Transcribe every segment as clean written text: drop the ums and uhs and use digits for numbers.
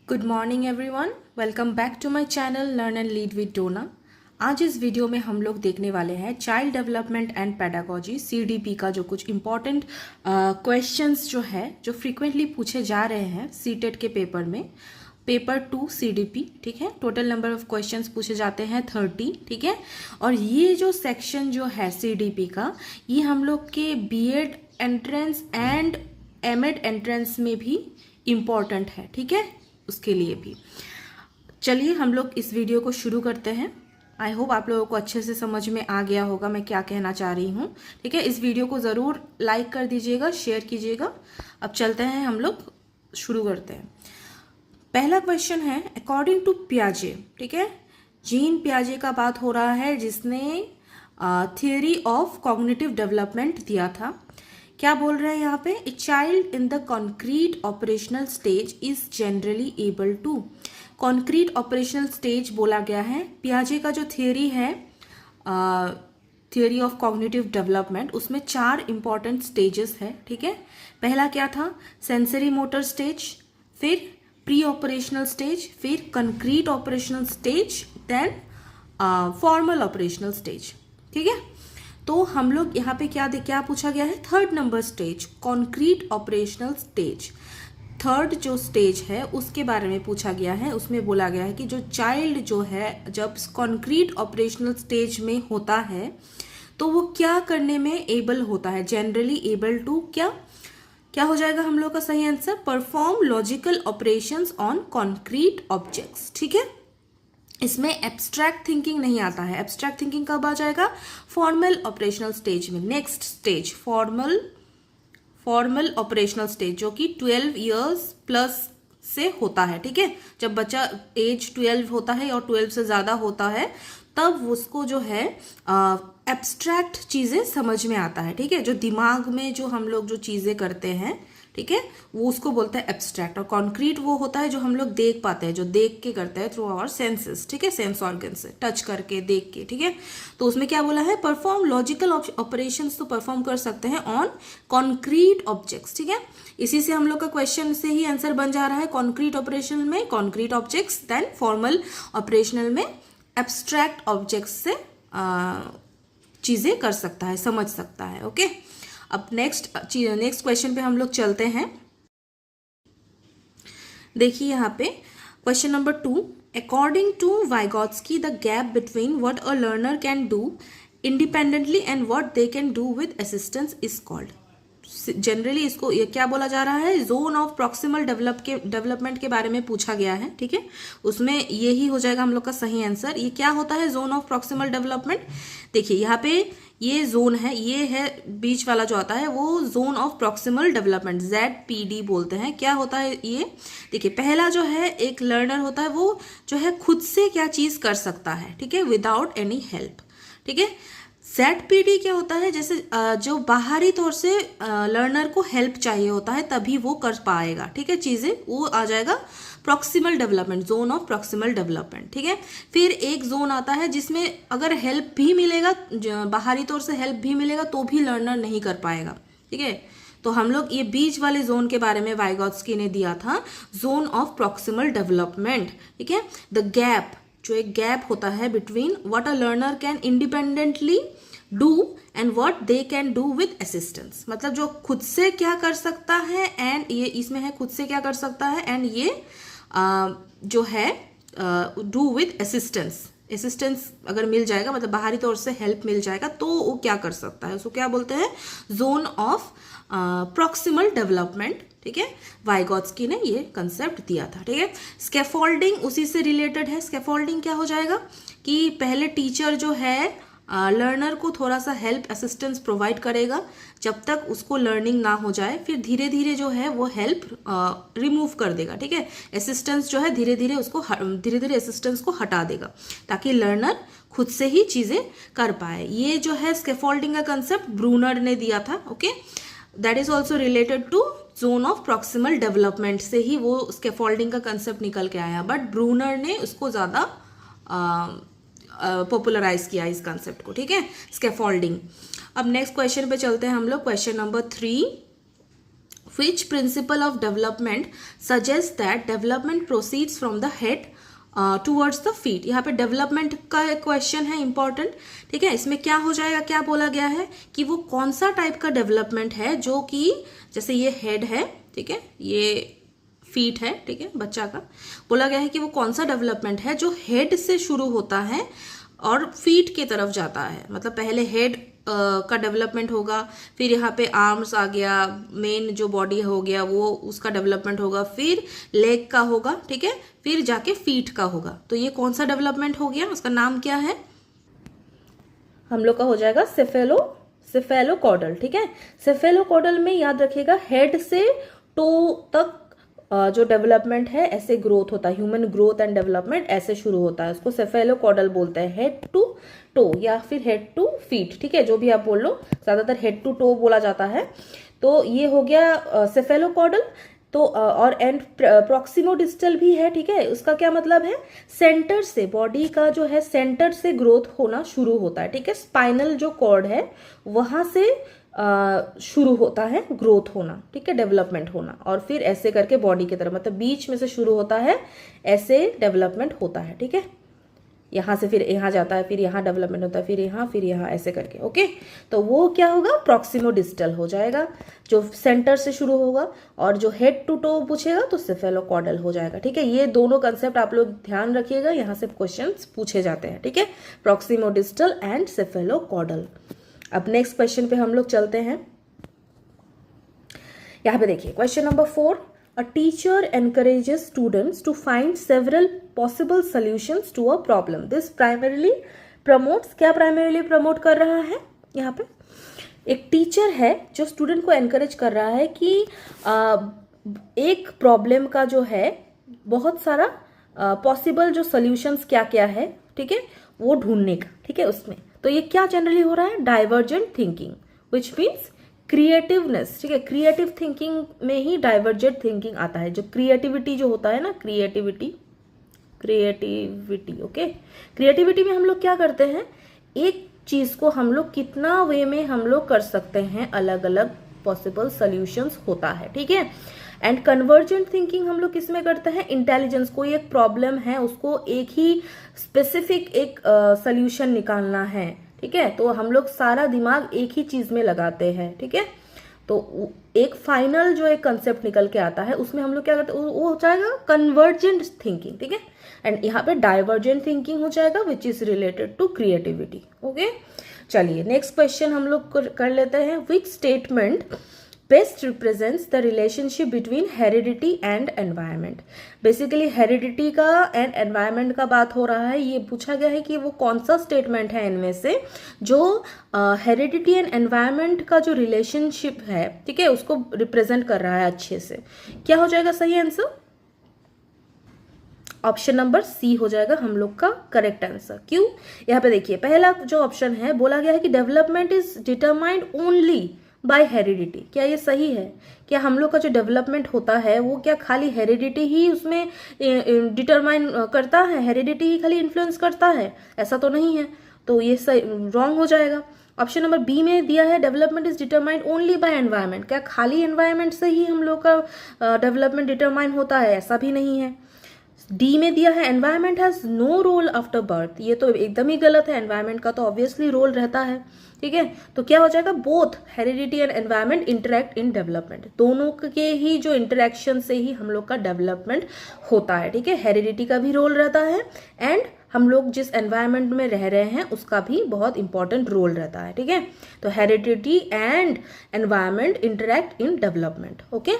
Good morning everyone, welcome back to my channel learn and lead with Dona. आज इस video में हम लोग देखने वाले हैं child development and pedagogy CDP का जो कुछ इंपॉर्टेंट क्वेश्चंस जो है जो फ्रीक्वेंटली पूछे जा रहे हैं सीटेट के पेपर में, पेपर 2 CDP। ठीक है, टोटल नंबर ऑफ क्वेश्चंस पूछे जाते हैं 30। ठीक है, और ये जो सेक्शन जो है CDP का, ये हम लोग के BEd entrance and MEd entrance में भी इम्पॉर्टेंट है। ठीक है, उसके लिए भी। चलिए हम लोग इस वीडियो को शुरू करते हैं। आई होप आप लोगों को अच्छे से समझ में आ गया होगा मैं क्या कहना चाह रही हूँ। ठीक है, इस वीडियो को ज़रूर लाइक कर दीजिएगा, शेयर कीजिएगा। अब चलते हैं, हम लोग शुरू करते हैं। पहला क्वेश्चन है अकॉर्डिंग टू पियाजे। ठीक है, जीन पियाजे का बात हो रहा है जिसने थियरी ऑफ कॉग्निटिव डेवलपमेंट दिया था। क्या बोल रहे हैं यहाँ पे? A child in the concrete operational stage is generally able to. Concrete operational stage बोला गया है। पियाजे का जो थियरी है, थियरी ऑफ कॉग्निटिव डेवलपमेंट, उसमें 4 इंपॉर्टेंट स्टेजेस है। ठीक है, पहला क्या था? सेंसरी मोटर स्टेज, फिर प्री ऑपरेशनल स्टेज, फिर concrete operational stage, then formal operational stage. ठीक है, तो हम लोग यहाँ पे क्या पूछा गया है? Third number stage, concrete operational stage. Third जो स्टेज है उसके बारे में पूछा गया है। उसमें बोला गया है कि जो चाइल्ड जो है जब कॉन्क्रीट ऑपरेशनल स्टेज में होता है तो वो क्या करने में एबल होता है? जनरली एबल टू क्या हो जाएगा हम लोग का सही answer? Perform logical operations on concrete objects. ठीक है, इसमें एब्स्ट्रैक्ट थिंकिंग नहीं आता है। एब्स्ट्रैक्ट थिंकिंग कब आ जाएगा? फॉर्मल ऑपरेशनल स्टेज में। Next stage formal operational stage, जो कि 12 इयर्स प्लस से होता है। ठीक है, जब बच्चा एज 12 होता है और 12 से ज़्यादा होता है तब उसको जो है एब्स्ट्रैक्ट चीज़ें समझ में आता है। ठीक है, जो दिमाग में जो हम लोग जो चीज़ें करते हैं, ठीक है, वो उसको बोलते हैं एब्स्ट्रैक्ट। और कॉन्क्रीट वो होता है जो हम लोग देख पाते हैं, जो देख के करते हैं थ्रू आवर सेंसेस। ठीक है, सेंस ऑर्गन से टच करके, देख के। ठीक है, तो उसमें क्या बोला है? परफॉर्म लॉजिकल ऑपरेशंस तो परफॉर्म कर सकते हैं ऑन कॉन्क्रीट ऑब्जेक्ट्स। ठीक है, इसी से हम लोग का क्वेश्चन से ही आंसर बन जा रहा है। कॉन्क्रीट ऑपरेशन में concrete objects, then formal operational में एब्स्ट्रैक्ट ऑब्जेक्ट्स से चीज़ें कर सकता है, समझ सकता है। ओके, अब नेक्स्ट क्वेश्चन पे हम लोग चलते हैं। देखिए यहाँ पे question number 2, according to Vygotsky the gap between what a learner can do independently and what they can do with assistance is called. Generally इसको ये क्या बोला जा रहा है? जोन ऑफ प्रॉक्सिमल डेवलपमेंट के बारे में पूछा गया है। ठीक है, उसमें यही हो जाएगा हम लोग का सही आंसर। ये क्या होता है जोन ऑफ प्रॉक्सिमल डेवलपमेंट? देखिए यहाँ पे ये जोन है, ये है बीच वाला जो आता है वो zone of proximal development, ZPD बोलते हैं। क्या होता है ये? देखिए पहला जो है एक लर्नर होता है, वो जो है खुद से क्या चीज़ कर सकता है। ठीक है, विदाउट एनी हेल्प। ठीक है, ZPD क्या होता है? जैसे जो बाहरी तौर से लर्नर को हेल्प चाहिए होता है तभी वो कर पाएगा। ठीक है, चीज़ें वो आ जाएगा proximal development, zone of proximal development. ठीक है, फिर एक जोन आता है जिसमें अगर हेल्प भी मिलेगा, बाहरी तौर से हेल्प भी मिलेगा तो भी लर्नर नहीं कर पाएगा। ठीक है, तो हम लोग ये बीच वाले जोन के बारे में वाइगोत्स्की ने दिया था, जोन ऑफ प्रॉक्सिमल डेवलपमेंट। ठीक है, द गैप, जो एक गैप होता है between what a learner can independently do and what they can do with assistance. मतलब जो खुद से क्या कर सकता है एंड ये इसमें है खुद से क्या कर सकता है एंड ये जो है डू विद असिस्टेंस अगर मिल जाएगा, मतलब बाहरी तौर से हेल्प मिल जाएगा तो वो क्या कर सकता है, उसको क्या बोलते हैं? Zone of proximal development. ठीक है, वाइगोत्स्की ने ये कंसेप्ट दिया था। ठीक है, स्कैफोल्डिंग उसी से रिलेटेड है। स्कैफोल्डिंग क्या हो जाएगा कि पहले टीचर जो है लर्नर को थोड़ा सा हेल्प असिस्टेंस प्रोवाइड करेगा जब तक उसको लर्निंग ना हो जाए, फिर धीरे धीरे जो है वो हेल्प रिमूव कर देगा। ठीक है, असिस्टेंस जो है धीरे धीरे असिस्टेंस को हटा देगा ताकि लर्नर खुद से ही चीज़ें कर पाए। ये जो है स्कैफोल्डिंग का कंसेप्ट ब्रूनर ने दिया था। Okay, that is also related to zone of proximal development से ही वो स्कैफोल्डिंग का कंसेप्ट निकल के आया, बट ब्रूनर ने उसको ज़्यादा पॉपुलराइज किया इस कंसेप्ट को। ठीक है, स्कैफोल्डिंग। अब नेक्स्ट क्वेश्चन पे चलते हैं हम लोग, question number 3। Which principle of development suggests that development proceeds from the head towards the feet? यहाँ पे डेवलपमेंट का क्वेश्चन है इंपॉर्टेंट, ठीक है। इसमें क्या हो जाएगा, क्या बोला गया है कि वो कौन सा टाइप का डेवलपमेंट है जो कि जैसे ये हेड है, ठीक है, ये फीट है, ठीक है, बच्चा का। बोला गया है कि वो कौन सा डेवलपमेंट है जो हेड से शुरू होता है और फीट की तरफ जाता है। मतलब पहले हेड का डेवलपमेंट होगा, फिर यहाँ पे आर्म्स आ गया, मेन जो बॉडी हो गया वो उसका डेवलपमेंट होगा, फिर लेग का होगा, ठीक है, फिर जाके फीट का होगा। तो ये कौन सा डेवलपमेंट हो गया, उसका नाम क्या है, हम लोग का हो जाएगा सेफेलोकॉर्डल, ठीक है। सेफेलोकॉर्डल में याद रखिएगा हेड से टो तक जो डेवलपमेंट है ऐसे ग्रोथ होता है, ह्यूमन ग्रोथ एंड डेवलपमेंट ऐसे शुरू होता है, उसको सेफेलोकॉर्डल बोलते हैं, हेड टू टो या फिर हेड टू फीट, ठीक है, जो भी आप बोल लो, ज्यादातर हेड टू टो बोला जाता है। तो ये हो गया सेफेलोकॉर्डल। तो और एंड प्रॉक्सिमोडिस्टल भी है, ठीक है। उसका क्या मतलब है, सेंटर से, बॉडी का जो है सेंटर से ग्रोथ होना शुरू होता है, ठीक है। स्पाइनल जो कॉर्ड है वहां से शुरू होता है ग्रोथ होना, ठीक है, डेवलपमेंट होना, और फिर ऐसे करके बॉडी की तरफ, मतलब बीच में से शुरू होता है, ऐसे डेवलपमेंट होता है, ठीक है। यहाँ से फिर यहाँ जाता है, फिर यहाँ डेवलपमेंट होता है, फिर यहाँ ऐसे करके, ओके। तो वो क्या होगा, प्रॉक्सिमोडिस्टल हो जाएगा, जो सेंटर से शुरू होगा, और जो हेड टू टो पूछेगा तो सेफेलोकॉर्डल हो जाएगा, ठीक है। ये दोनों कंसेप्ट आप लोग ध्यान रखिएगा, यहाँ से क्वेश्चंस पूछे जाते हैं, ठीक है, प्रॉक्सिमोडिस्टल एंड सेफेलोकॉर्डल। अब नेक्स्ट क्वेश्चन पे हम लोग चलते हैं। यहाँ पे देखिए question number 4, a teacher encourages students to find several possible solutions to a problem. This primarily promotes, क्या प्राइमरीली प्रमोट कर रहा है, यहाँ पे एक टीचर है जो स्टूडेंट को एनकरेज कर रहा है कि एक प्रॉब्लम का जो है बहुत सारा पॉसिबल जो सॉल्यूशंस क्या क्या है, ठीक है, वो ढूंढने का, ठीक है, उसमें। तो ये क्या जनरली हो रहा है, divergent thinking, which means creativeness, ठीक है। क्रिएटिव थिंकिंग में ही डाइवर्जेंट थिंकिंग आता है, जो क्रिएटिविटी जो होता है ना, क्रिएटिविटी, ओके। क्रिएटिविटी में हम लोग क्या करते हैं, एक चीज को हम लोग कितना वे में हम लोग कर सकते हैं, अलग अलग पॉसिबल सॉल्यूशंस होता है, ठीक है। एंड कन्वर्जेंट थिंकिंग हम लोग किसमें करते हैं, इंटेलिजेंस, कोई एक प्रॉब्लम है उसको एक ही स्पेसिफिक एक सॉल्यूशन निकालना है, ठीक है, तो हम लोग सारा दिमाग एक ही चीज में लगाते हैं, ठीक है। तो एक फाइनल जो एक कंसेप्ट निकल के आता है उसमें हम लोग क्या करते हैं, वो हो जाएगा कन्वर्जेंट थिंकिंग, ठीक है। एंड यहाँ पे डाइवर्जेंट थिंकिंग हो जाएगा which is related to creativity, okay. चलिए नेक्स्ट क्वेश्चन हम लोग कर लेते हैं, which statement best represents the relationship between heredity and environment. Basically heredity का एंड एनवायरमेंट का बात हो रहा है, ये पूछा गया है कि वो कौन सा स्टेटमेंट है इनमें से जो हेरिडिटी एंड एनवायरमेंट का जो रिलेशनशिप है, ठीक है, उसको रिप्रेजेंट कर रहा है अच्छे से। क्या हो जाएगा सही आंसर, ऑप्शन नंबर सी हो जाएगा हम लोग का करेक्ट आंसर। क्यों, यहाँ पे देखिए पहला जो ऑप्शन है, बोला गया है कि development is determined only by heredity. क्या ये सही है, क्या हम लोग का जो डेवलपमेंट होता है वो क्या खाली हेरिडिटी ही उसमें डिटरमाइन करता है, हेरिडिटी ही खाली इन्फ्लुएंस करता है, ऐसा तो नहीं है। तो ये सही रॉन्ग हो जाएगा। ऑप्शन नंबर बी में दिया है development is determined only by environment. क्या खाली एनवायरमेंट से ही हम लोग का डेवलपमेंट डिटरमाइन होता है, ऐसा भी नहीं है। डी में दिया है environment has no role after birth. ये तो एकदम ही गलत है, एनवायरमेंट का तो ऑब्वियसली रोल रहता है, ठीक है। तो क्या हो जाएगा, both heredity and environment interact in development. दोनों के ही जो इंटरेक्शन से ही हम लोग का डेवलपमेंट होता है, ठीक है। हेरिडिटी का भी रोल रहता है एंड हम लोग जिस एनवायरमेंट में रह रहे हैं उसका भी बहुत इंपॉर्टेंट रोल रहता है, ठीक है। तो heredity and environment interact in development, okay.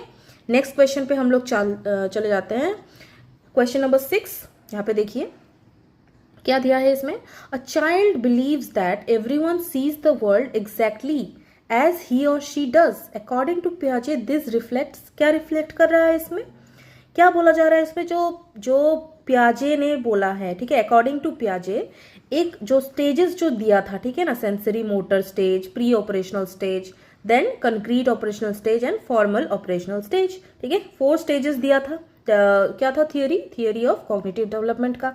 Next question पे हम लोग चले जाते हैं। क्वेश्चन नंबर 6, यहाँ पे देखिए क्या दिया है इसमें, a child believes that everyone sees the world exactly as he और शी डज अकॉर्डिंग टू पियाजे दिस रिफ्लेक्ट्स। क्या रिफ्लेक्ट कर रहा है इसमें, क्या बोला जा रहा है इसमें, जो पियाजे ने बोला है, ठीक है। अकॉर्डिंग टू पियाजे एक जो स्टेजेस जो दिया था, ठीक है ना, sensory motor stage, preoperational stage, then concrete operational stage and formal operational stage, ठीक है। 4 स्टेजेस दिया था। क्या था, थियरी ऑफ कॉग्निटिव डेवलपमेंट का।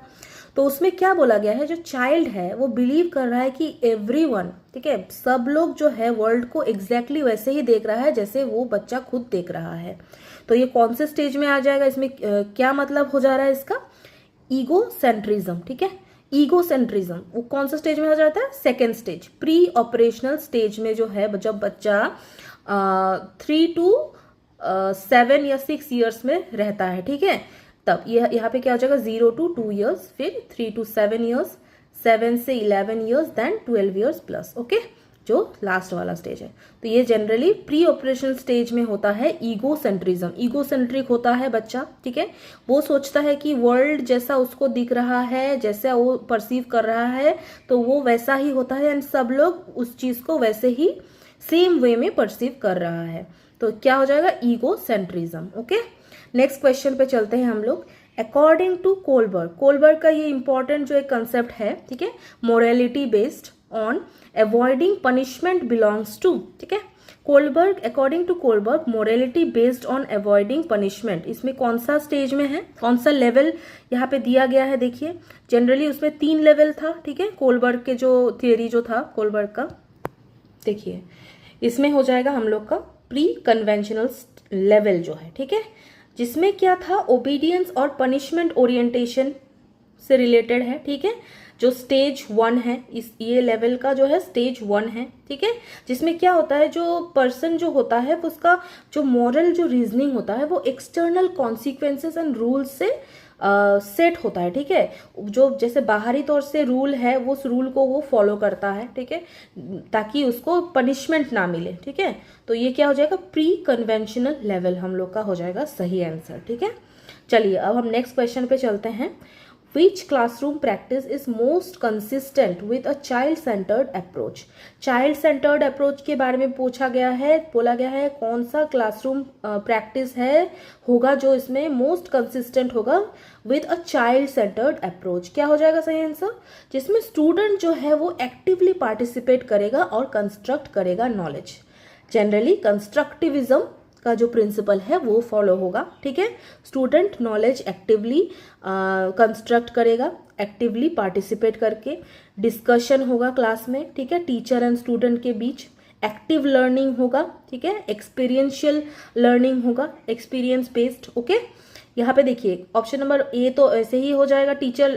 तो उसमें क्या बोला गया है, जो चाइल्ड है वो बिलीव कर रहा है कि एवरीवन, ठीक है, सब लोग जो है वर्ल्ड को एग्जैक्टली वैसे ही देख रहा है जैसे वो बच्चा खुद देख रहा है। तो ये कौन से स्टेज में आ जाएगा, इसमें क्या मतलब हो जा रहा है इसका, ईगोसेंट्रिज्म, ठीक है। ईगोसेंट्रिज्म वो कौन सा स्टेज में हो जाता है, second stage, preoperational stage में जो है जब बच्चा 3 to 7 या 6 ईयर्स में रहता है, ठीक है। तब यहाँ पे क्या हो जाएगा, 0 to 2 ईयर्स, फिर 3 to 7 ईयर्स, 7 से 11 years, then 12 years plus, okay, जो लास्ट वाला स्टेज है। तो ये जनरली प्री ऑपरेशनल स्टेज में होता है ईगोसेंट्रिज्म। ईगोसेंट्रिक होता है बच्चा, ठीक है, वो सोचता है कि वर्ल्ड जैसा उसको दिख रहा है, जैसा वो परसीव कर रहा है तो वो वैसा ही होता है, एंड सब लोग उस चीज को वैसे ही सेम वे में परसीव कर रहा है। तो क्या हो जाएगा, ईगोसेंट्रिज्म, ओके। नेक्स्ट क्वेश्चन पे चलते हैं हम लोग। अकॉर्डिंग टू कोलबर्ग, कोलबर्ग का ये इंपॉर्टेंट जो एक कंसेप्ट है, ठीक है, morality based on avoiding punishment belongs to, ठीक है। Kohlberg, according to Kohlberg, morality based on avoiding punishment, इसमें कौन सा स्टेज में है, कौन सा लेवल यहाँ पे दिया गया है, देखिए जनरली उसमें 3 लेवल था, ठीक है, कोलबर्ग के जो थियरी जो था कोलबर्ग का, देखिए इसमें हो जाएगा हम लोग का प्री कन्वेंशनल लेवल जो है, ठीक है, जिसमें क्या था, ओबीडियंस और पनिशमेंट ओरिएंटेशन से रिलेटेड है, ठीक है, जो स्टेज 1 है, इस ये लेवल का जो है स्टेज 1 है, ठीक है, जिसमें क्या होता है, जो पर्सन जो होता है उसका जो मॉरल जो रीजनिंग होता है वो एक्सटर्नल कॉन्सिक्वेंसेस एंड रूल्स से सेट होता है, ठीक है, जो जैसे बाहरी तौर से रूल है वो उस रूल को वो फॉलो करता है, ठीक है, ताकि उसको पनिशमेंट ना मिले, ठीक है। तो ये क्या हो जाएगा, प्री कन्वेंशनल लेवल हम लोग का हो जाएगा सही आंसर, ठीक है। चलिए अब हम नेक्स्ट क्वेश्चन पे चलते हैं। Which classroom practice is most consistent with a child-centered approach? Child-centered approach के बारे में पूछा गया है, बोला गया है कौन सा क्लासरूम प्रैक्टिस है होगा जो इसमें मोस्ट कंसिस्टेंट होगा विद अ चाइल्ड-सेंटर्ड अप्रोच। क्या हो जाएगा सही आंसर, जिसमें स्टूडेंट जो है वो एक्टिवली पार्टिसिपेट करेगा और कंस्ट्रक्ट करेगा नॉलेज। जनरली कंस्ट्रक्टिविज्म का जो प्रिंसिपल है वो फॉलो होगा, ठीक है, स्टूडेंट नॉलेज एक्टिवली कंस्ट्रक्ट करेगा, एक्टिवली पार्टिसिपेट करके, डिस्कशन होगा क्लास में, ठीक है, टीचर एंड स्टूडेंट के बीच, एक्टिव लर्निंग होगा, ठीक है, एक्सपीरियंशियल लर्निंग होगा, एक्सपीरियंस बेस्ड, ओके। यहाँ पे देखिए ऑप्शन नंबर ए तो ऐसे ही हो जाएगा, टीचर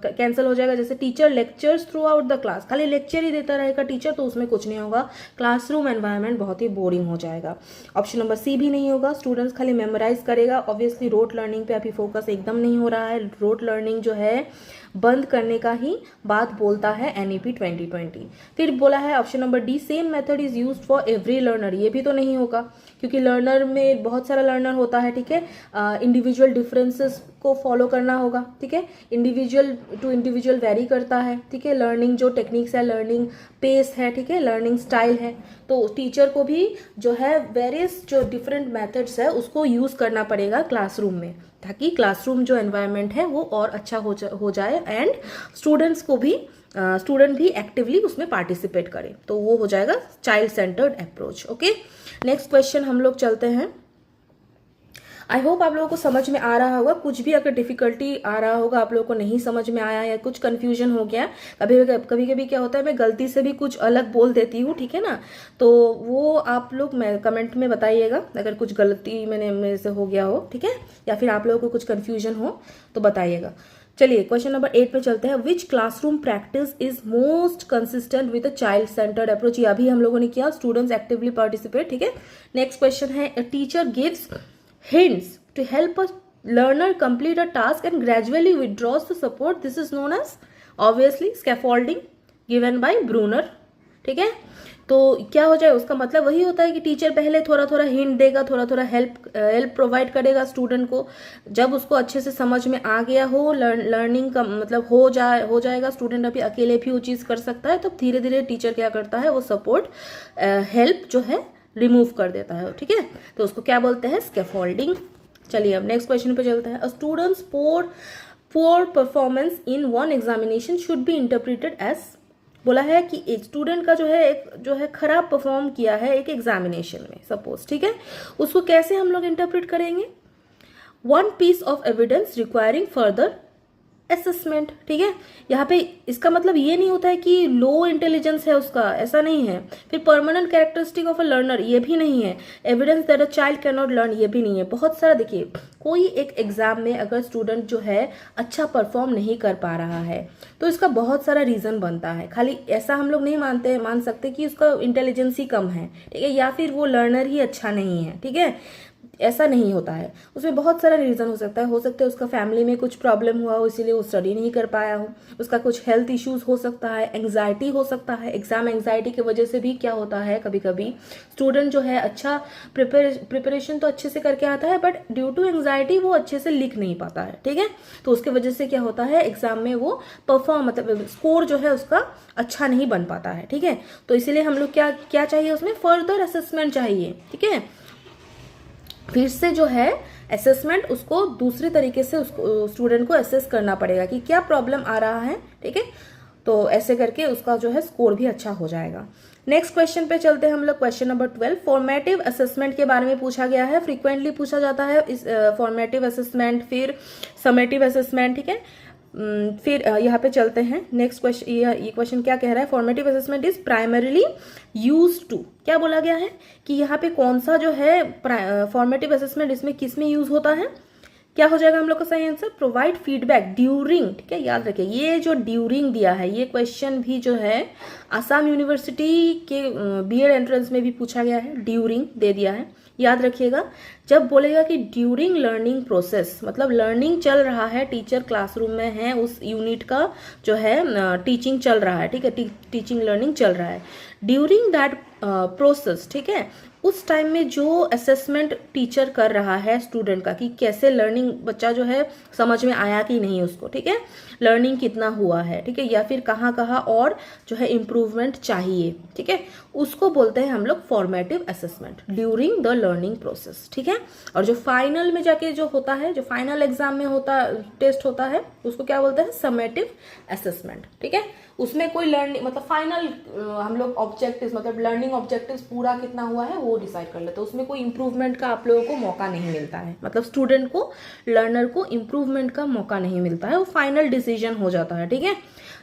कैंसिल हो जाएगा, जैसे teacher lectures through out the class, खाली लेक्चर ही देता रहेगा टीचर तो उसमें कुछ नहीं होगा, क्लासरूम एनवायरनमेंट बहुत ही बोरिंग हो जाएगा। ऑप्शन नंबर सी भी नहीं होगा, स्टूडेंट्स खाली मेमोराइज करेगा, ऑब्वियसली रोट लर्निंग पे अभी फोकस एकदम नहीं हो रहा है, रोट लर्निंग जो है बंद करने का ही बात बोलता है NEP 2020। फिर बोला है option number D, same method is used for every learner, ये भी तो नहीं होगा क्योंकि लर्नर में बहुत सारा लर्नर होता है, ठीक है, इंडिविजुअल डिफरेंसेस को फॉलो करना होगा, ठीक है, इंडिविजुअल टू इंडिविजुअल वेरी करता है, ठीक है, लर्निंग जो टेक्निक्स है, लर्निंग पेस है, ठीक है, लर्निंग स्टाइल है, तो टीचर को भी जो है वेरियस जो डिफरेंट मेथड्स है उसको यूज करना पड़ेगा क्लासरूम में, ताकि क्लासरूम जो एनवायरनमेंट है वो और अच्छा हो जाए एंड स्टूडेंट्स को भी स्टूडेंट भी एक्टिवली उसमें पार्टिसिपेट करे, तो वो हो जाएगा child centred approach, okay. Next question हम लोग चलते हैं। आई होप आप लोगों को समझ में आ रहा होगा, कुछ भी अगर डिफिकल्टी आ रहा होगा, आप लोगों को नहीं समझ में आया या कुछ कंफ्यूजन हो गया, कभी कभी क्या होता है मैं गलती से भी कुछ अलग बोल देती हूँ, ठीक है ना, तो वो आप लोग कमेंट में बताइएगा अगर कुछ गलती मेरे से हो गया हो, ठीक है, या फिर आप लोगों को कुछ कंफ्यूजन हो तो बताइएगा। चलिए क्वेश्चन नंबर 8 पे चलते हैं। Which classroom practice is most consistent with a child centred approach, ये अभी हम लोगों ने किया, स्टूडेंट्स एक्टिवली पार्टिसिपेट, ठीक है। नेक्स्ट क्वेश्चन है, a teacher gives hints to help a learner complete a task and gradually withdraws the support, this is known as obviously scaffolding given by Bruner, ठीक है। तो क्या हो जाए, उसका मतलब वही होता है कि टीचर पहले थोड़ा थोड़ा हिंट देगा, थोड़ा थोड़ा हेल्प प्रोवाइड करेगा स्टूडेंट को, जब उसको अच्छे से समझ में आ गया हो, लर्निंग का मतलब हो जाएगा, स्टूडेंट अभी अकेले भी वो चीज़ कर सकता है, तब धीरे धीरे टीचर क्या करता है, वो सपोर्ट हेल्प जो है रिमूव कर देता है, ठीक है, तो उसको क्या बोलते हैं, स्कैफोल्डिंग। चलिए अब नेक्स्ट क्वेश्चन पे चलते हैं। A student's poor performance in one examination should be interpreted as, बोला है कि एक स्टूडेंट का जो है खराब परफॉर्म किया है एक एग्जामिनेशन में सपोज, ठीक है, उसको कैसे हम लोग इंटरप्रेट करेंगे, one piece of evidence requiring further assessment, ठीक है। यहाँ पे इसका मतलब ये नहीं होता है कि लो इंटेलिजेंस है उसका, ऐसा नहीं है। फिर permanent characteristic of a learner, ये भी नहीं है। Evidence that a child can not learn, ये भी नहीं है। बहुत सारा देखिए, कोई एक एग्जाम में अगर स्टूडेंट जो है अच्छा परफॉर्म नहीं कर पा रहा है तो इसका बहुत सारा रीजन बनता है। खाली ऐसा हम लोग नहीं मान सकते कि उसका इंटेलिजेंस ही कम है, ठीक है, या फिर वो लर्नर ही अच्छा नहीं है, ठीक है, ऐसा नहीं होता है। उसमें बहुत सारा रीज़न हो सकता है उसका फैमिली में कुछ प्रॉब्लम हुआ हो इसीलिए वो स्टडी नहीं कर पाया हो, उसका कुछ हेल्थ इश्यूज हो सकता है, एंग्जाइटी हो सकता है। एग्जाम एंग्जाइटी की वजह से भी क्या होता है, कभी कभी स्टूडेंट जो है अच्छा प्रिपरेशन तो अच्छे से करके आता है बट ड्यू टू एंग्जाइटी वो अच्छे से लिख नहीं पाता है, ठीक है। तो उसके वजह से क्या होता है, एग्जाम में वो परफॉर्म मतलब स्कोर जो है उसका अच्छा नहीं बन पाता है, ठीक है। तो इसीलिए हम लोग क्या चाहिए, उसमें फर्दर असेसमेंट चाहिए, ठीक है। फिर से जो है असेसमेंट, उसको दूसरे तरीके से उसको स्टूडेंट को असेस करना पड़ेगा कि क्या प्रॉब्लम आ रहा है, ठीक है। तो ऐसे करके उसका जो है स्कोर भी अच्छा हो जाएगा। नेक्स्ट क्वेश्चन पे चलते हैं हम लोग। क्वेश्चन नंबर 12, फॉर्मेटिव असेसमेंट के बारे में पूछा गया है, फ्रीक्वेंटली पूछा जाता है इस फॉर्मेटिव असेसमेंट, फिर समेटिव असेसमेंट, ठीक है। फिर यहाँ पे चलते हैं नेक्स्ट क्वेश्चन। ये क्वेश्चन क्या कह रहा है, formative assessment is primarily use to, क्या बोला गया है कि यहाँ पे कौन सा जो है फॉर्मेटिव असेसमेंट इसमें किस में यूज होता है, क्या हो जाएगा हम लोग का सही आंसर, प्रोवाइड फीडबैक ड्यूरिंग, ठीक है। याद रखिए ये जो ड्यूरिंग दिया है, ये क्वेश्चन भी जो है आसाम यूनिवर्सिटी के बीएड एंट्रेंस में भी पूछा गया है, ड्यूरिंग दे दिया है, याद रखिएगा। जब बोलेगा कि ड्यूरिंग लर्निंग प्रोसेस, मतलब लर्निंग चल रहा है, टीचर क्लासरूम में है, उस यूनिट का जो है टीचिंग चल रहा है, ठीक है, टीचिंग लर्निंग चल रहा है, ड्यूरिंग दैट प्रोसेस, ठीक है, उस टाइम में जो असेसमेंट टीचर कर रहा है स्टूडेंट का कि कैसे लर्निंग, बच्चा जो है समझ में आया कि नहीं उसको, ठीक है, लर्निंग कितना हुआ है, ठीक है, या फिर कहाँ कहाँ और जो है इम्प्रूवमेंट चाहिए, ठीक है, उसको बोलते हैं हम लोग formative assessment during the learning process, ठीक है। और जो फाइनल में जाके जो होता है, जो फाइनल एग्जाम में होता टेस्ट होता है, उसको क्या बोलते हैं, समेटिव असेसमेंट, ठीक है। उसमें कोई लर्निंग मतलब फाइनल हम लोग ऑब्जेक्टिव्स मतलब लर्निंग ऑब्जेक्टिव्स पूरा कितना हुआ है वो डिसाइड कर लेते हैं, उसमें कोई इंप्रूवमेंट का आप लोगों को मौका नहीं मिलता है, मतलब स्टूडेंट को, लर्नर को इंप्रूवमेंट का मौका नहीं मिलता है, वो फाइनल डिसीजन हो जाता है, ठीक है।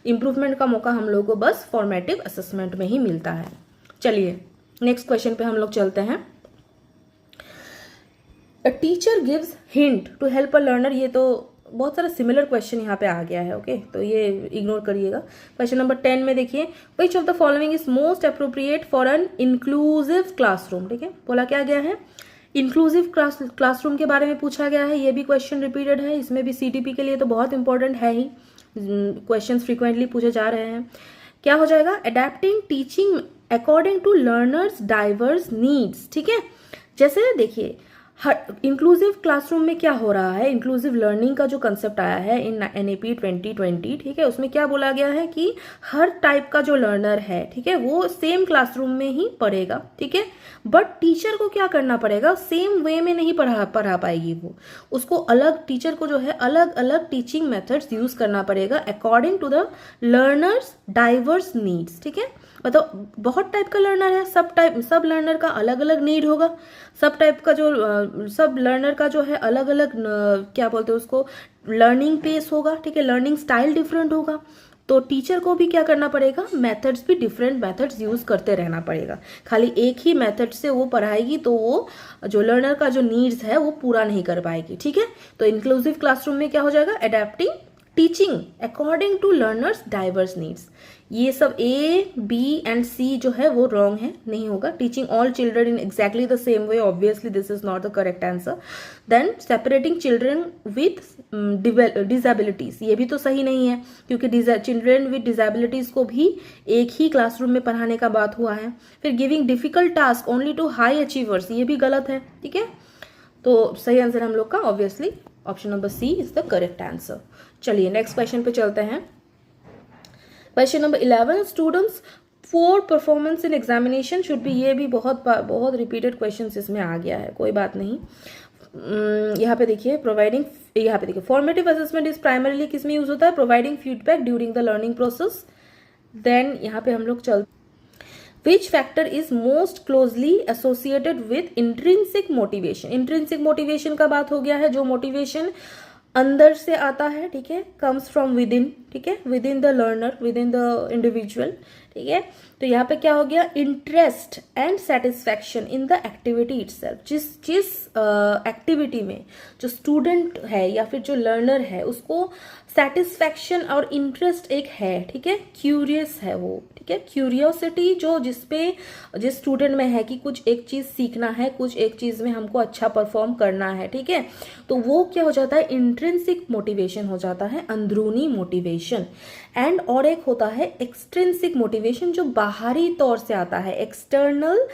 इंप्रूवमेंट का मौका हम लोगों को बस फॉर्मेटिव असेसमेंट में ही मिलता है। चलिए नेक्स्ट क्वेश्चन पे हम लोग चलते हैं। A teacher gives hint to help a learner, ये तो बहुत सारा सिमिलर क्वेश्चन यहाँ पे आ गया है, ओके, तो ये इग्नोर करिएगा। क्वेश्चन नंबर 10 में देखिए, which of the following is most appropriate for an inclusive classroom, ठीक है, बोला क्या गया है, इंक्लूसिव क्लासरूम के बारे में पूछा गया है। ये भी क्वेश्चन रिपीटेड है, इसमें भी सीटीपी के लिए तो बहुत इंपॉर्टेंट है ही, क्वेश्चन फ्रीक्वेंटली पूछे जा रहे हैं। क्या हो जाएगा, adapting teaching according to learners diverse needs, ठीक है। जैसे देखिए इंक्लूसिव क्लासरूम में क्या हो रहा है, इंक्लूसिव लर्निंग का जो कंसेप्ट आया है इन एनईपी 2020, ठीक है, उसमें क्या बोला गया है कि हर टाइप का जो लर्नर है, ठीक है, वो सेम क्लासरूम में ही पढ़ेगा, ठीक है, बट टीचर को क्या करना पड़ेगा, सेम वे में नहीं पढ़ा पाएगी वो, उसको अलग, टीचर को जो है अलग अलग टीचिंग मेथड्स यूज करना पड़ेगा according to the learners diverse needs, ठीक है। मतलब बहुत टाइप का लर्नर है, सब लर्नर का अलग अलग नीड होगा, सब टाइप का जो सब लर्नर का जो है अलग अलग क्या बोलते हैं उसको, लर्निंग पेस होगा, ठीक है, लर्निंग स्टाइल डिफरेंट होगा, तो टीचर को भी क्या करना पड़ेगा, मेथड्स भी डिफरेंट मेथड्स यूज करते रहना पड़ेगा। खाली एक ही मेथड से वो पढ़ाएगी तो वो जो लर्नर का जो नीड्स है वो पूरा नहीं कर पाएगी, ठीक है। तो इंक्लूसिव क्लासरूम में क्या हो जाएगा, adapting teaching according to learners diverse needs. ये सब ए बी एंड सी जो है वो रॉन्ग है, नहीं होगा। Teaching all children in exactly the same way, obviously this is not the correct answer. Then separating children with disabilities, ये भी तो सही नहीं है, क्योंकि चिल्ड्रन विथ डिसेबिलिटीज को भी एक ही क्लासरूम में पढ़ाने का बात हुआ है। फिर giving difficult task only to high achievers, ये भी गलत है, ठीक है। तो सही आंसर हम लोग का obviously option number C is the correct answer. चलिए नेक्स्ट क्वेश्चन पे चलते हैं। Question number 11, student's poor performance in examination should be, ये भी बहुत रिपीटेड क्वेश्चन इसमें आ गया है, कोई बात नहीं। यहाँ पे देखिए प्रोवाइडिंग, यहाँ पे देखिए फॉर्मेटिव असेसमेंट इज प्राइमरीली किस में यूज होता है, providing feedback during the learning process. Then यहाँ पे हम लोग चलते, which factor is most closely associated with intrinsic motivation. Intrinsic motivation का बात हो गया है, जो मोटिवेशन अंदर से आता है, ठीक है, कम्स फ्रॉम विद इन, ठीक है, with in the learner, with in the individual, ठीक है। तो यहाँ पे क्या हो गया, interest and satisfaction in the activity itself, जिस एक्टिविटी में जो स्टूडेंट है या फिर जो लर्नर है उसको सेटिस्फैक्शन और इंटरेस्ट एक है, ठीक है, क्यूरियस है वो, ठीक है, क्यूरियोसिटी जो जिस स्टूडेंट में है कि कुछ एक चीज सीखना है, कुछ एक चीज में हमको अच्छा परफॉर्म करना है, ठीक है, तो वो क्या हो जाता है, इंट्रिंसिक मोटिवेशन हो जाता है, अंदरूनी मोटिवेशन। एंड और एक होता है एक्सट्रिंसिक मोटिवेशन जो बाहरी तौर से आता है, एक्सटर्नल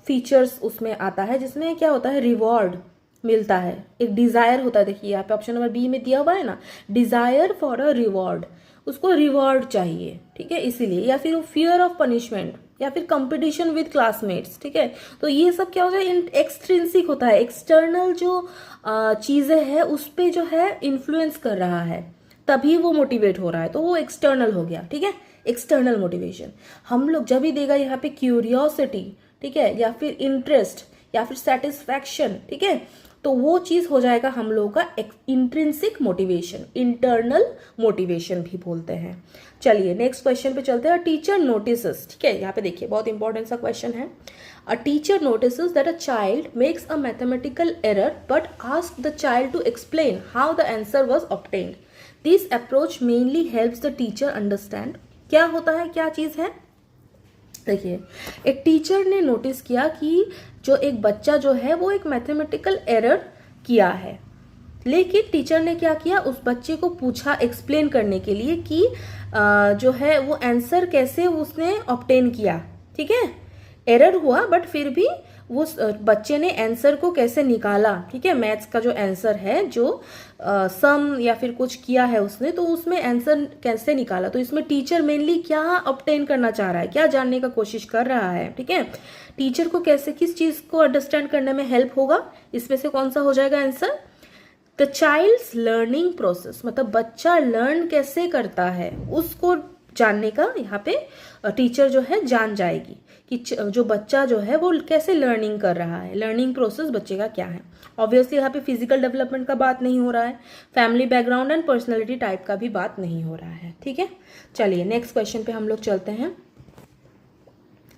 फीचर्स उसमें आता है, जिसमें क्या होता है, रिवॉर्ड मिलता है, एक डिजायर होता है। देखिए यहाँ पे ऑप्शन नंबर बी में दिया हुआ है ना, डिजायर फॉर अ रिवॉर्ड, उसको रिवॉर्ड चाहिए, ठीक है, इसीलिए, या फिर फियर ऑफ पनिशमेंट, या फिर कंपटीशन विद क्लासमेट्स, ठीक है। तो ये सब क्या होता है, एक्सट्रिंसिक होता है, एक्सटर्नल जो चीजें हैं उस पे जो है इन्फ्लुएंस कर रहा है, तभी वो मोटिवेट हो रहा है, तो वो एक्सटर्नल हो गया, ठीक है, एक्सटर्नल मोटिवेशन। हम लोग जब भी देगा यहाँ पे क्यूरियोसिटी, ठीक है, या फिर इंटरेस्ट, या फिर सेटिस्फैक्शन, ठीक है, तो वो चीज हो जाएगा हम लोगों का इंट्रिंसिक मोटिवेशन, इंटरनल मोटिवेशन भी बोलते हैं। चलिए नेक्स्ट क्वेश्चन पे चलते हैं। टीचर नोटिसेस, ठीक है, यहाँ पे देखिए बहुत इंपॉर्टेंट सा क्वेश्चन है। A teacher notices that a child makes a mathematical error but ask the child to explain how the answer was obtained. This approach mainly helps the teacher understand. क्या होता है, क्या चीज है, देखिए एक टीचर ने नोटिस किया कि जो एक बच्चा जो है वो एक मैथमेटिकल एरर किया है, लेकिन टीचर ने क्या किया, उस बच्चे को पूछा एक्सप्लेन करने के लिए कि जो है वो आंसर कैसे उसने ऑब्टेन किया, ठीक है, एरर हुआ बट फिर भी वो बच्चे ने आंसर को कैसे निकाला, ठीक है, मैथ्स का जो आंसर है, जो सम या फिर कुछ किया है उसने, तो उसमें आंसर कैसे निकाला। तो इसमें टीचर मेनली क्या ऑब्टेन करना चाह रहा है, क्या जानने का कोशिश कर रहा है, ठीक है, टीचर को कैसे किस चीज को अंडरस्टैंड करने में हेल्प होगा, इसमें से कौन सा हो जाएगा answer, the child's learning process, मतलब बच्चा लर्न कैसे करता है उसको जानने का यहाँ पे टीचर जो है जान जाएगी कि जो बच्चा जो है वो कैसे लर्निंग कर रहा है, लर्निंग प्रोसेस बच्चे का क्या है। ऑब्वियसली यहाँ पे फिजिकल डेवलपमेंट का बात नहीं हो रहा है, family background and personality type का भी बात नहीं हो रहा है, ठीक है। चलिए नेक्स्ट क्वेश्चन पे हम लोग चलते हैं।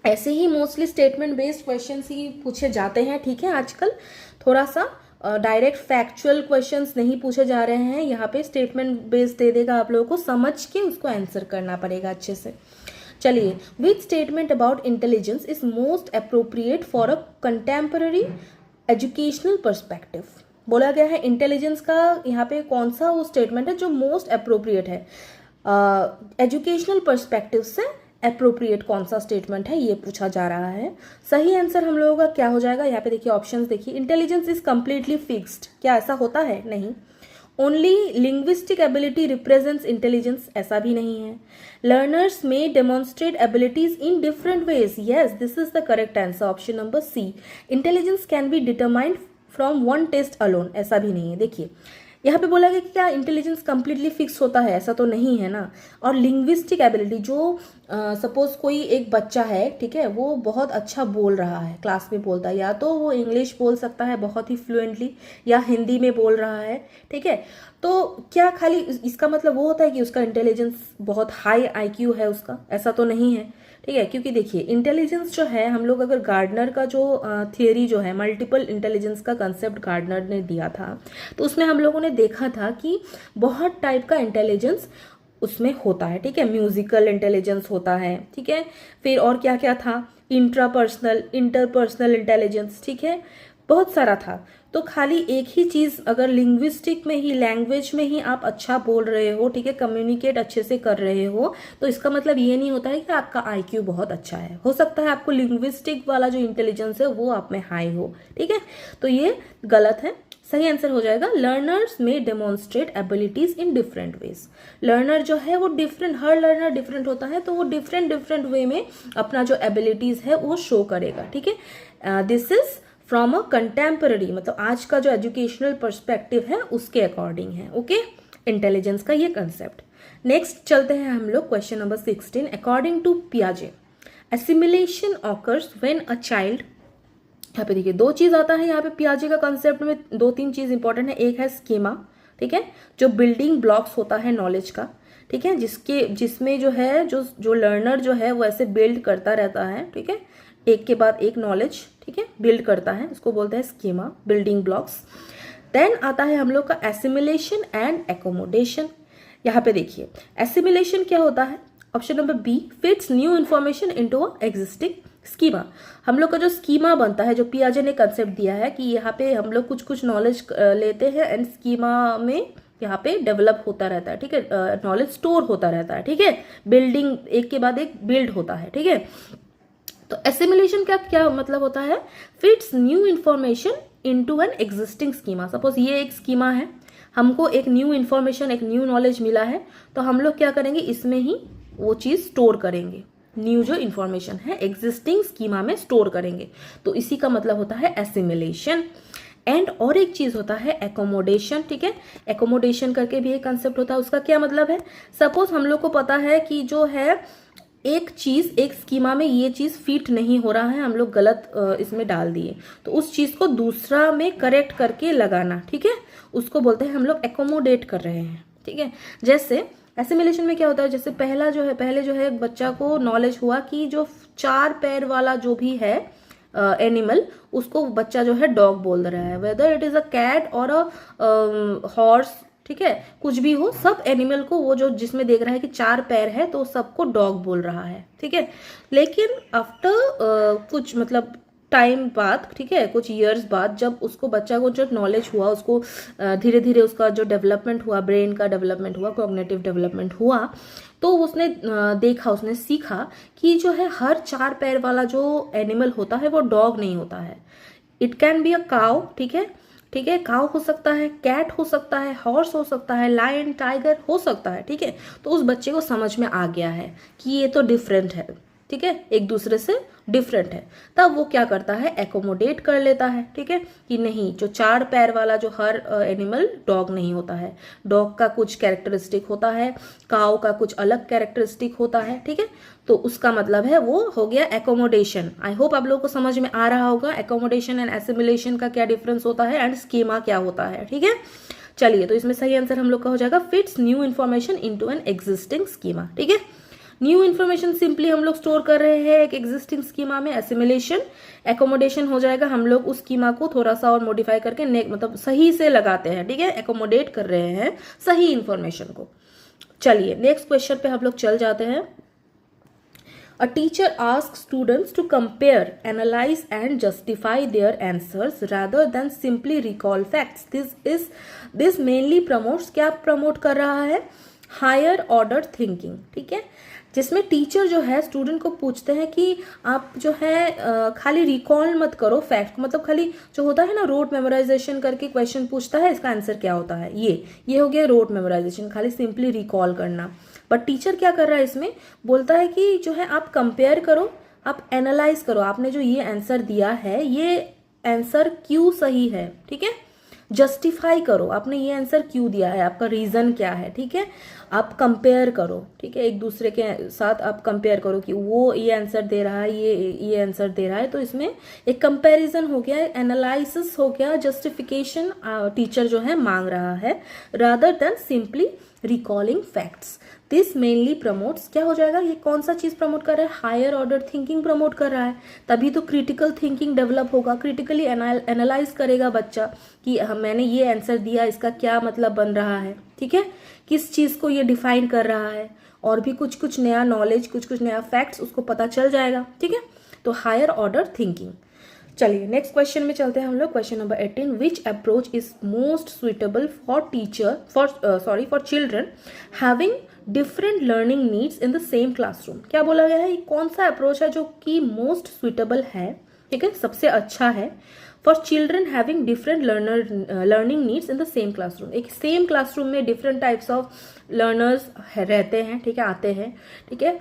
ऐसे ही मोस्टली स्टेटमेंट बेस्ड क्वेश्चन ही पूछे जाते हैं, ठीक है, आजकल थोड़ा सा डायरेक्ट फैक्चुअल क्वेश्चंस नहीं पूछे जा रहे हैं, यहाँ पे स्टेटमेंट बेस्ड दे देगा, आप लोगों को समझ के उसको आंसर करना पड़ेगा अच्छे से। चलिए, which statement about intelligence is most appropriate for a contemporary educational perspective. बोला गया है इंटेलिजेंस का यहाँ पे कौन सा वो स्टेटमेंट है जो मोस्ट अप्रोप्रिएट है, एजुकेशनल पर्सपेक्टिव से अप्रोप्रिएट कौन सा स्टेटमेंट है, ये पूछा जा रहा है। सही आंसर हम लोगों का क्या हो जाएगा, यहाँ पे देखिए ऑप्शंस देखिए, इंटेलिजेंस इज कंप्लीटली फिक्स्ड, क्या ऐसा होता है, नहीं। Only linguistic ability represents intelligence, ऐसा भी नहीं है। लर्नर्स में demonstrate abilities in different ways, yes this is the correct answer, option number C. Intelligence can be determined from one test alone, ऐसा भी नहीं है। देखिए यहाँ पे बोला गया कि क्या इंटेलिजेंस कंप्लीटली फिक्स होता है, ऐसा तो नहीं है ना। और लिंग्विस्टिक एबिलिटी जो सपोज कोई एक बच्चा है, ठीक है, वो बहुत अच्छा बोल रहा है, क्लास में बोलता है, या तो वो इंग्लिश बोल सकता है बहुत ही फ्लुएंटली, या हिंदी में बोल रहा है, ठीक है, तो क्या खाली इसका मतलब वो होता है कि उसका इंटेलिजेंस बहुत हाई आईक्यू है उसका, ऐसा तो नहीं है, ठीक है। क्योंकि देखिए इंटेलिजेंस जो है, हम लोग अगर गार्डनर का जो थियरी जो है, मल्टीपल इंटेलिजेंस का कंसेप्ट गार्डनर ने दिया था, तो उसमें हम लोगों ने देखा था कि बहुत टाइप का इंटेलिजेंस उसमें होता है, ठीक है, म्यूजिकल इंटेलिजेंस होता है, ठीक है, फिर और क्या क्या था, इंट्रापर्सनल, इंटरपर्सनल इंटेलिजेंस, ठीक है, बहुत सारा था। तो खाली एक ही चीज अगर लिंग्विस्टिक में ही, लैंग्वेज में ही आप अच्छा बोल रहे हो, ठीक है, कम्युनिकेट अच्छे से कर रहे हो, तो इसका मतलब ये नहीं होता है कि आपका आईक्यू बहुत अच्छा है। हो सकता है आपको लिंग्विस्टिक वाला जो इंटेलिजेंस है वो आप में हाई हो, ठीक है, तो ये गलत है। सही आंसर हो जाएगा, लर्नर्स में demonstrate abilities in different veg. Learner जो है वो डिफरेंट, हर लर्नर डिफरेंट होता है, तो वो डिफरेंट डिफरेंट वे में अपना जो एबिलिटीज है वो शो करेगा, ठीक है। This is from a contemporary, मतलब आज का जो एजुकेशनल पर्सपेक्टिव है उसके अकॉर्डिंग है, ओके, इंटेलिजेंस का ये कंसेप्ट। नेक्स्ट चलते हैं हम लोग क्वेश्चन नंबर 16। अकॉर्डिंग टू पियाजे, assimilation occurs when a child, यहाँ पे देखिए दो चीज आता है यहाँ पे पियाजे का कंसेप्ट में, दो तीन चीज इंपॉर्टेंट है, एक है स्कीमा, ठीक है, जो बिल्डिंग ब्लॉक्स होता है नॉलेज का, ठीक है, जिसमें जो है जो लर्नर जो है वो ऐसे बिल्ड करता रहता है, ठीक है, एक के बाद एक नॉलेज, ठीक है, बिल्ड करता है, उसको बोलते हैं स्कीमा, बिल्डिंग ब्लॉक्स। देन आता है हम लोग का एसिमिलेशन एंड एकोमोडेशन। यहाँ पे देखिए एसिमिलेशन क्या होता है, option number B, fits new information into a existing schema. हम लोग का जो स्कीमा बनता है, जो पियाजे ने कंसेप्ट दिया है कि यहाँ पे हम लोग कुछ कुछ नॉलेज लेते हैं एंड स्कीमा में यहाँ पे डेवलप होता रहता है, ठीक है, नॉलेज स्टोर होता रहता है, ठीक है, बिल्डिंग एक के बाद एक बिल्ड होता है, ठीक है। तो एसिमिलेशन का क्या मतलब होता है, fits new information into an existing schema. Suppose ये एक स्कीमा है, हमको एक न्यू इन्फॉर्मेशन, एक न्यू नॉलेज मिला है, तो हम लोग क्या करेंगे, इसमें ही वो चीज स्टोर करेंगे, न्यू जो इन्फॉर्मेशन है एग्जिस्टिंग स्कीमा में स्टोर करेंगे, तो इसी का मतलब होता है एसिमिलेशन। एंड और एक चीज होता है एकोमोडेशन, ठीक है, एकोमोडेशन करके भी एक कंसेप्ट होता है, उसका क्या मतलब है, सपोज हम लोग को पता है कि जो है एक चीज एक स्कीमा में ये चीज फिट नहीं हो रहा है, हम लोग गलत इसमें डाल दिए, तो उस चीज को दूसरा में करेक्ट करके लगाना, ठीक है, उसको बोलते हैं हम लोग एकोमोडेट कर रहे हैं, ठीक है। जैसे एसिमिलेशन में क्या होता है, जैसे पहले जो है एक बच्चा को नॉलेज हुआ कि जो 4 पैर वाला जो भी है एनिमल, उसको बच्चा जो है डॉग बोल रहा है, whether it is a cat और अ हॉर्स, ठीक है, कुछ भी हो, सब एनिमल को वो जो जिसमें देख रहा है कि 4 पैर है तो सबको डॉग बोल रहा है, ठीक है। लेकिन आफ्टर कुछ मतलब टाइम बाद, ठीक है, कुछ ईयर्स बाद, जब उसको बच्चा को जो नॉलेज हुआ, उसको धीरे धीरे उसका जो डेवलपमेंट हुआ, ब्रेन का डेवलपमेंट हुआ, कॉग्निटिव डेवलपमेंट हुआ, तो उसने देखा, उसने सीखा कि जो है हर 4 पैर वाला जो एनिमल होता है वो डॉग नहीं होता है, it can be a cow, ठीक है, ठीक है, काउ हो सकता है, कैट हो सकता है, हॉर्स हो सकता है, लायन, टाइगर हो सकता है, ठीक है। तो उस बच्चे को समझ में आ गया है कि ये तो डिफरेंट है, ठीक है, एक दूसरे से डिफरेंट है, तब वो क्या करता है, एकोमोडेट कर लेता है, ठीक है, कि नहीं, जो 4 पैर वाला जो हर एनिमल डॉग नहीं होता है, डॉग का कुछ कैरेक्टरिस्टिक होता है, काउ का कुछ अलग कैरेक्टरिस्टिक होता है, ठीक है। तो उसका मतलब है वो हो गया एकोमोडेशन। आई होप आप लोगों को समझ में आ रहा होगा एकोमोडेशन एंड एसिमिलेशन का क्या डिफरेंस होता है एंड स्कीमा क्या होता है, ठीक है। चलिए, तो इसमें सही आंसर हम लोग का हो जाएगा fits new information into an existing schema, ठीक है। न्यू इन्फॉर्मेशन सिंपली हम लोग स्टोर कर रहे हैं एक एग्जिस्टिंग स्कीमा में, एसिमिलेशन, एकोमोडेशन हो जाएगा हम लोग उस स्कीमा को थोड़ा सा और मॉडिफाई करके मतलब सही से लगाते हैं, ठीक है, एकोमोडेट कर रहे हैं सही इन्फॉर्मेशन को। चलिए नेक्स्ट क्वेश्चन पे हम लोग चल जाते हैं। A teacher asks students to compare, analyze and justify their answers rather than simply recall facts. This mainly promotes, क्या प्रमोट कर रहा है, हायर ऑर्डर थिंकिंग, ठीक है, जिसमें टीचर जो है स्टूडेंट को पूछते हैं कि आप जो है खाली रिकॉल मत करो फैक्ट, मतलब खाली जो होता है ना रोट मेमोराइजेशन करके क्वेश्चन पूछता है इसका आंसर क्या होता है, ये हो गया रोट मेमोराइजेशन, खाली सिंपली रिकॉल करना। बट टीचर क्या कर रहा है इसमें, बोलता है कि जो है आप कंपेयर करो, आप एनालाइज करो, आपने जो ये आंसर दिया है ये आंसर क्यों सही है, ठीक है, जस्टिफाई करो, आपने ये आंसर क्यों दिया है, आपका रीजन क्या है, ठीक है, आप कंपेयर करो, ठीक है, एक दूसरे के साथ आप कंपेयर करो कि वो ये आंसर दे रहा है, ये आंसर दे रहा है, तो इसमें एक कंपैरिजन हो गया, एनालिसिस हो गया, जस्टिफिकेशन टीचर जो है मांग रहा है, rather than simply recalling facts. This mainly promotes, क्या हो जाएगा, ये कौन सा चीज प्रमोट कर रहा है, हायर ऑर्डर थिंकिंग प्रमोट कर रहा है, तभी तो क्रिटिकल थिंकिंग डेवलप होगा, क्रिटिकली एनालाइज करेगा बच्चा कि मैंने ये आंसर दिया, इसका क्या मतलब बन रहा है, ठीक है, किस चीज को ये डिफाइन कर रहा है, और भी कुछ कुछ नया नॉलेज, कुछ कुछ नया फैक्ट्स उसको पता चल जाएगा, ठीक है, तो हायर ऑर्डर थिंकिंग। चलिए नेक्स्ट क्वेश्चन में चलते हैं हम लोग, question number 18, which approach is most suitable for children having different learning needs in the same classroom. क्या बोला गया है, ये कौन सा अप्रोच है जो कि मोस्ट सुइटेबल है, ठीक है, सबसे अच्छा है for children having different learning needs in the same classroom. एक सेम क्लासरूम में डिफरेंट टाइप्स ऑफ लर्नर्स रहते हैं, ठीक है, आते हैं, ठीक है,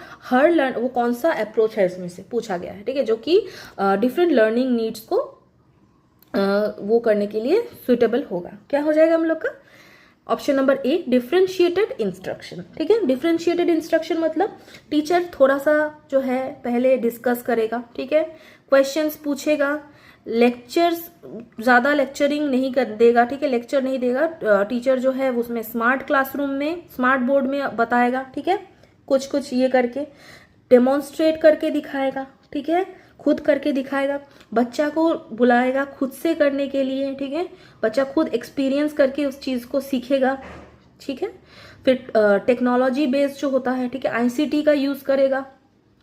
वो कौन सा अप्रोच है इसमें से पूछा गया है, ठीक है, जो कि डिफरेंट लर्निंग नीड्स को वो करने के लिए सुइटेबल होगा। क्या हो जाएगा हम लोग का, option number A, differentiated instruction, ठीक है, डिफरेंशिएटेड इंस्ट्रक्शन मतलब टीचर थोड़ा सा जो है पहले डिस्कस करेगा, ठीक है, क्वेश्चंस पूछेगा, लेक्चर्स ज़्यादा लेक्चरिंग नहीं कर देगा, ठीक है, लेक्चर नहीं देगा टीचर जो है उसमें स्मार्ट क्लासरूम में, स्मार्ट बोर्ड में बताएगा, ठीक है, कुछ कुछ ये करके डेमोन्स्ट्रेट करके दिखाएगा, ठीक है, खुद करके दिखाएगा, बच्चा को बुलाएगा खुद से करने के लिए, ठीक है, बच्चा खुद एक्सपीरियंस करके उस चीज़ को सीखेगा, ठीक है। फिर टेक्नोलॉजी बेस्ड जो होता है, ठीक है, आईसीटी का यूज़ करेगा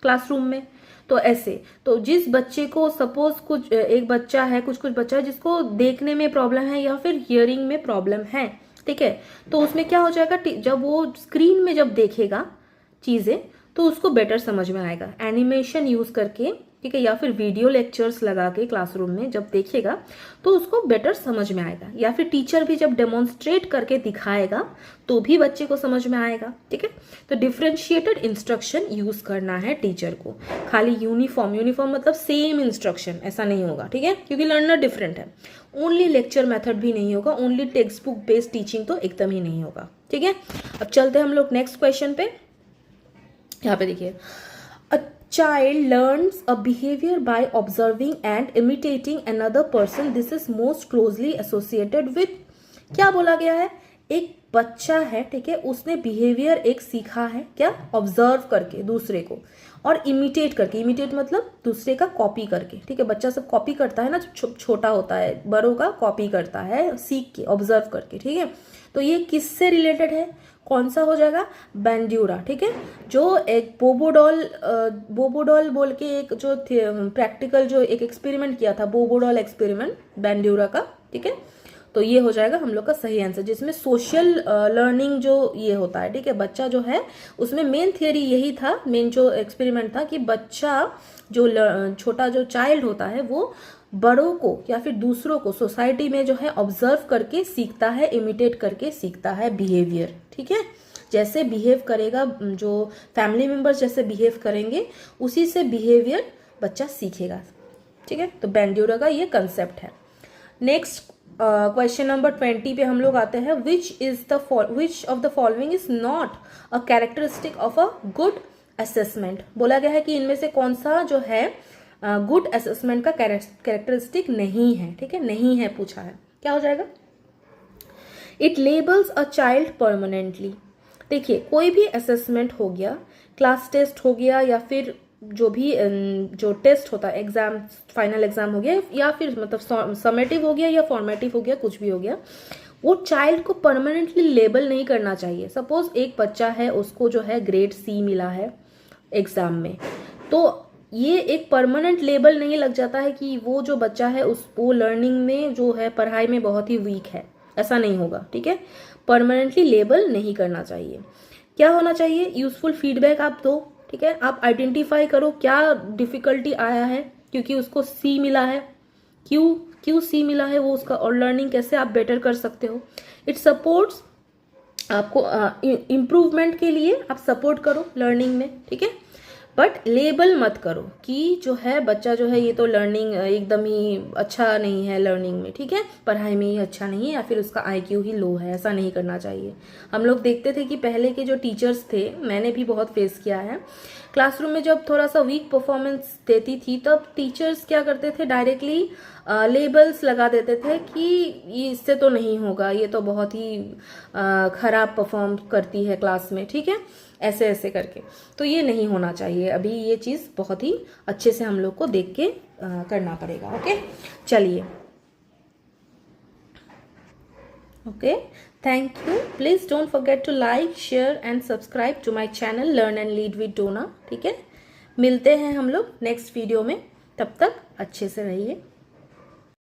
क्लासरूम में। तो ऐसे, तो जिस बच्चे को सपोज कुछ एक बच्चा है, कुछ कुछ बच्चा है जिसको देखने में प्रॉब्लम है या फिर हियरिंग में प्रॉब्लम है, ठीक है, तो उसमें क्या हो जाएगा, जब वो स्क्रीन में जब देखेगा चीज़ें तो उसको बेटर समझ में आएगा, एनिमेशन यूज़ करके, ठीक है, या फिर वीडियो लेक्चर्स लगा के क्लासरूम में जब देखेगा तो उसको बेटर समझ में आएगा, या फिर टीचर भी जब डेमोन्स्ट्रेट करके दिखाएगा तो भी बच्चे को समझ में आएगा, ठीक है। तो डिफरेंशिएटेड इंस्ट्रक्शन यूज करना है टीचर को, खाली यूनिफॉर्म मतलब सेम इंस्ट्रक्शन ऐसा नहीं होगा, ठीक है, क्योंकि लर्नर डिफरेंट है। ओनली लेक्चर मेथड भी नहीं होगा, only text book based teaching तो एकदम ही नहीं होगा, ठीक है। अब चलते हैं हम लोग नेक्स्ट क्वेश्चन पे। यहाँ पे देखिए, A child learns a behavior by observing and imitating another person. This is most closely associated with, क्या बोला गया है, एक बच्चा है, ठीक है, उसने बिहेवियर एक सीखा है, क्या, ऑब्जर्व करके दूसरे को, और इमिटेट करके, इमिटेट मतलब दूसरे का कॉपी करके, ठीक है, बच्चा सब कॉपी करता है ना, छोटा होता है, बड़ों का कॉपी करता है सीख के, ऑब्जर्व करके, ठीक है। तो ये किससे रिलेटेड है, कौन सा हो जाएगा, बैंड्यूरा, ठीक है, जो एक बोबोडॉल बोल के एक जो प्रैक्टिकल जो एक एक्सपेरिमेंट किया था, बोबोडॉल एक्सपेरिमेंट बैंड्यूरा का, ठीक है। तो ये हो जाएगा हम लोग का सही आंसर, जिसमें सोशल लर्निंग जो ये होता है, ठीक है, बच्चा जो है उसमें मेन थियरी यही था, मेन जो एक्सपेरिमेंट था कि बच्चा जो छोटा जो चाइल्ड होता है वो बड़ों को या फिर दूसरों को सोसाइटी में जो है ऑब्जर्व करके सीखता है, इमिटेट करके सीखता है बिहेवियर, ठीक है, जैसे बिहेव करेगा, जो फैमिली मेंबर्स जैसे बिहेव करेंगे उसी से बिहेवियर बच्चा सीखेगा, ठीक है। तो बैंड्यूरा का ये कंसेप्ट है। नेक्स्ट क्वेश्चन नंबर 20 पे हम लोग आते हैं, which of the following is not a characteristic of a good assessment. बोला गया है कि इनमें से कौन सा जो है गुड असेसमेंट का कैरेक्टरिस्टिक नहीं है, ठीक है, नहीं है पूछा है, क्या हो जाएगा, it labels a child permanently. देखिए, कोई भी असेसमेंट हो गया, क्लास टेस्ट हो गया, या फिर जो भी जो टेस्ट होता है, एग्जाम, फाइनल एग्जाम हो गया, या फिर मतलब समेटिव हो गया या फॉर्मेटिव हो गया, कुछ भी हो गया, वो चाइल्ड को परमानेंटली लेबल नहीं करना चाहिए। सपोज एक बच्चा है, उसको जो है ग्रेड C मिला है एग्जाम में, तो ये एक परमानेंट लेबल नहीं लग जाता है कि वो जो बच्चा है वो लर्निंग में जो है पढ़ाई में बहुत ही वीक है, ऐसा नहीं होगा, ठीक है, परमानेंटली लेबल नहीं करना चाहिए। क्या होना चाहिए, यूजफुल फीडबैक आप दो, ठीक है, आप आइडेंटिफाई करो क्या डिफिकल्टी आया है, क्योंकि उसको C मिला है, क्यों C मिला है वो उसका, और लर्निंग कैसे आप बेटर कर सकते हो। इट सपोर्ट्स, आपको इम्प्रूवमेंट के लिए आप सपोर्ट करो लर्निंग में, ठीक है, बट लेबल मत करो कि जो है बच्चा जो है ये तो लर्निंग एकदम ही अच्छा नहीं है, लर्निंग में, ठीक है, पढ़ाई में ही अच्छा नहीं है, या फिर उसका IQ ही लो है, ऐसा नहीं करना चाहिए। हम लोग देखते थे कि पहले के जो टीचर्स थे, मैंने भी बहुत फेस किया है, क्लासरूम में जब थोड़ा सा वीक परफॉर्मेंस देती थी तब टीचर्स क्या करते थे, डायरेक्टली लेबल्स लगा देते थे कि ये इससे तो नहीं होगा, ये तो बहुत ही खराब परफॉर्म करती है क्लास में, ठीक है, ऐसे ऐसे करके। तो ये नहीं होना चाहिए, अभी ये चीज़ बहुत ही अच्छे से हम लोग को देख के करना पड़ेगा। ओके, चलिए, okay, thank you. Please don't forget to like, share and subscribe to my channel learn and lead with Dona. ठीक है, मिलते हैं हम लोग नेक्स्ट वीडियो में, तब तक अच्छे से रहिए।